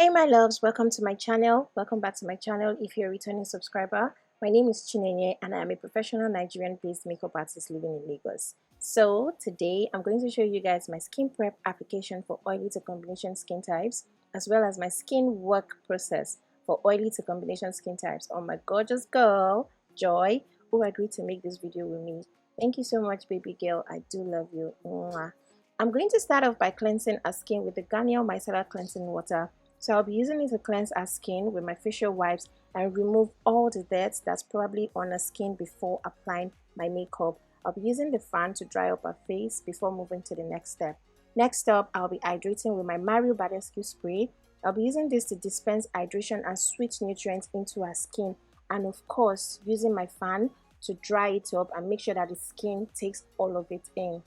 Hey my loves, welcome to my channel. Welcome back to my channel if you're a returning subscriber. My name is Chinenye and I am a professional Nigerian based makeup artist living in Lagos. So today I'm going to show you guys my skin prep application for oily to combination skin types, as well as my skin work process for oily to combination skin types on my gorgeous girl Joy, who agreed to make this video with me. Thank you so much, baby girl. I do love you. Mwah. I'm going to start off by cleansing our skin with the Garnier Micellar cleansing water. So I'll be using it to cleanse our skin with my facial wipes and remove all the dirt that's probably on our skin before applying my makeup. I'll be using the fan to dry up our face before moving to the next step. Next up, I'll be hydrating with my Mario Badescu spray. I'll be using this to dispense hydration and switch nutrients into our skin, and of course using my fan to dry it up and make sure that the skin takes all of it in.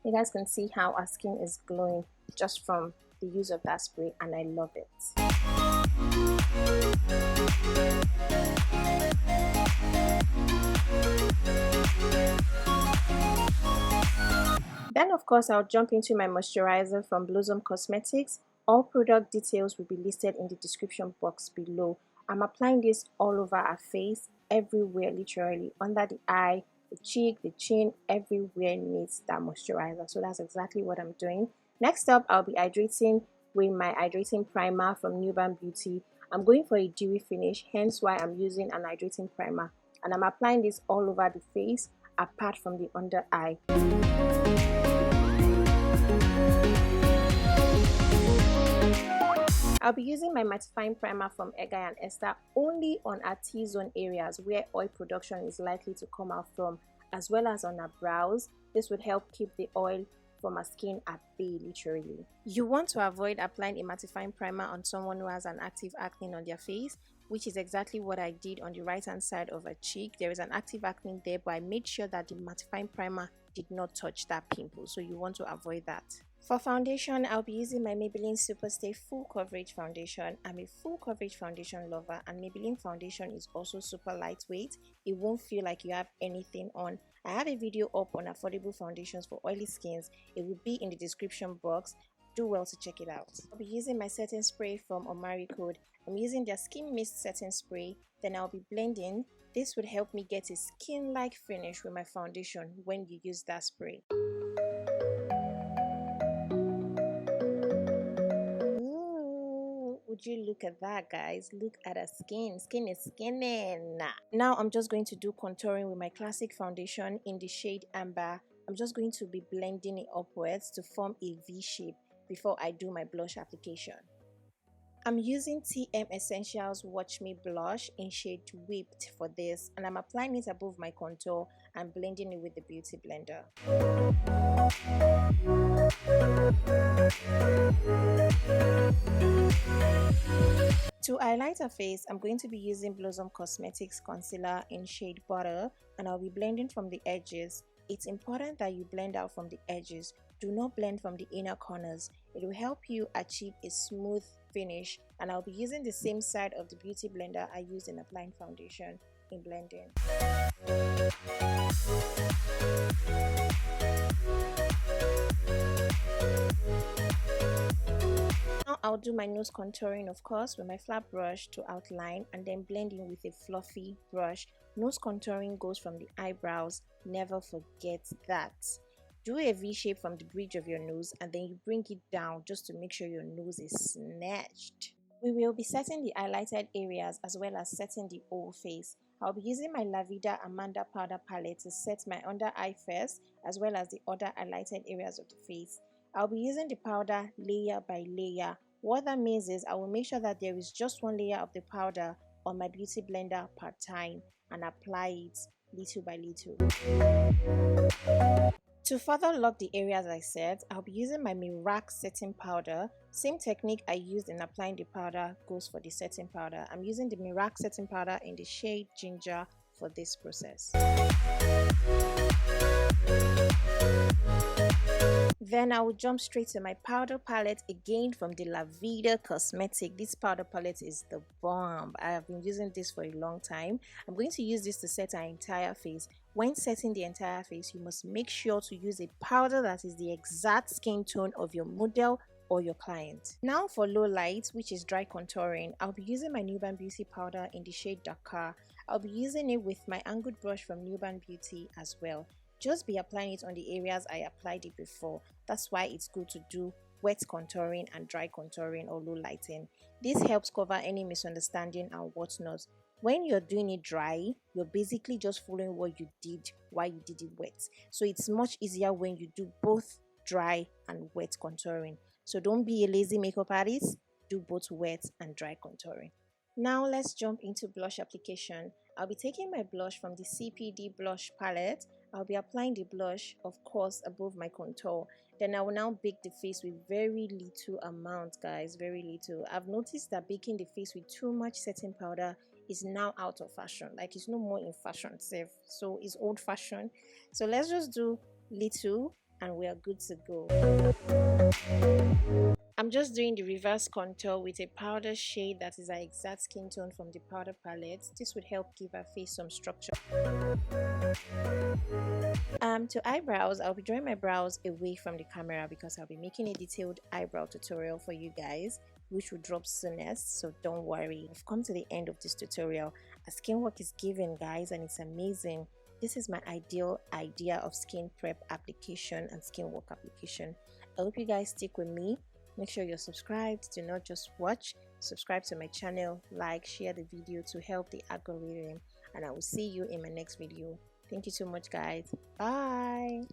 You guys can see how our skin is glowing just from the use of that spray, and I love it. Then of course I'll jump into my moisturizer from Blossom Cosmetics. All product details will be listed in the description box below. I'm applying this all over our face, everywhere, literally under the eye, the cheek, the chin, everywhere needs that moisturizer. So that's exactly what I'm doing. Next up, I'll be hydrating with my hydrating primer from Newborn Beauty. I'm going for a dewy finish, hence why I'm using an hydrating primer. And I'm applying this all over the face, apart from the under eye. I'll be using my mattifying primer from Edgar and Esther only on our T-zone areas where oil production is likely to come out from, as well as on our brows. This would help keep the oil from our skin at bay, literally. You want to avoid applying a mattifying primer on someone who has an active acne on their face, which is exactly what I did on the right hand side of her cheek. There is an active acne there, but I made sure that the mattifying primer did not touch that pimple, so you want to avoid that. For foundation, I'll be using my Maybelline Superstay Full Coverage Foundation. I'm a full coverage foundation lover, and Maybelline foundation is also super lightweight. It won't feel like you have anything on. I have a video up on affordable foundations for oily skins. It will be in the description box. Do well to check it out. I'll be using my setting spray from Omari Code. I'm using their Skin Mist setting spray. Then I'll be blending. This would help me get a skin-like finish with my foundation when you use that spray. Would you look at that, guys? Look at her skin. Skin is skinning. Now I'm just going to do contouring with my classic foundation in the shade Amber. I'm just going to be blending it upwards to form a V shape before I do my blush application. I'm using TM Essentials Watch Me Blush in shade Whipped for this, and I'm applying it above my contour and blending it with the Beauty Blender. To highlight her face, I'm going to be using Blossom Cosmetics Concealer in shade Butter, and I'll be blending from the edges. It's important that you blend out from the edges. Do not blend from the inner corners. It will help you achieve a smooth finish, and I'll be using the same side of the Beauty Blender I used in applying foundation in blending. Now I'll do my nose contouring, of course, with my flat brush to outline, and then blending with a fluffy brush. Nose contouring goes from the eyebrows. Never forget that. Do a V shape from the bridge of your nose, and then you bring it down just to make sure your nose is snatched. We will be setting the highlighted areas as well as setting the whole face. I'll be using my La Vida Amanda powder palette to set my under eye first, as well as the other highlighted areas of the face. I'll be using the powder layer by layer. What that means is I will make sure that there is just one layer of the powder on my Beauty Blender per time and apply it little by little. To further lock the areas I set, I'll be using my Mirac setting powder. Same technique I used in applying the powder goes for the setting powder. I'm using the Mirac setting powder in the shade Ginger for this process. Then I will jump straight to my powder palette again from the La Vida Cosmetic. This powder palette is the bomb. I have been using this for a long time. I'm going to use this to set our entire face. When setting the entire face, you must make sure to use a powder that is the exact skin tone of your model or your client. Now for low light, which is dry contouring, I'll be using my Nuban Beauty powder in the shade Dakar. I'll be using it with my angled brush from Nuban Beauty as well. Just be applying it on the areas I applied it before. That's why it's good to do wet contouring and dry contouring or low lighting. This helps cover any misunderstanding and whatnot. When you're doing it dry, you're basically just following what you did while you did it wet. So it's much easier when you do both dry and wet contouring. So don't be a lazy makeup artist, do both wet and dry contouring. Now let's jump into blush application. I'll be taking my blush from the CPD blush palette. I'll be applying the blush, of course, above my contour. Then I will now bake the face with very little amount, guys, very little. I've noticed that baking the face with too much setting powder is now out of fashion. Like, it's no more in fashion safe, so it's old fashioned. So let's just do little and we are good to go. I'm just doing the reverse contour with a powder shade that is our exact skin tone from the powder palette. This would help give our face some structure. To eyebrows, I'll be drawing my brows away from the camera because I'll be making a detailed eyebrow tutorial for you guys, which will drop soonest, so don't worry. We've come to the end of this tutorial. A skin work is given, guys, and it's amazing. This is my ideal idea of skin prep application and skin work application. I hope you guys stick with me. Make sure you're subscribed. Do not just watch. Subscribe to my channel, like, share the video to help the algorithm, and I will see you in my next video. Thank you so much, guys. Bye.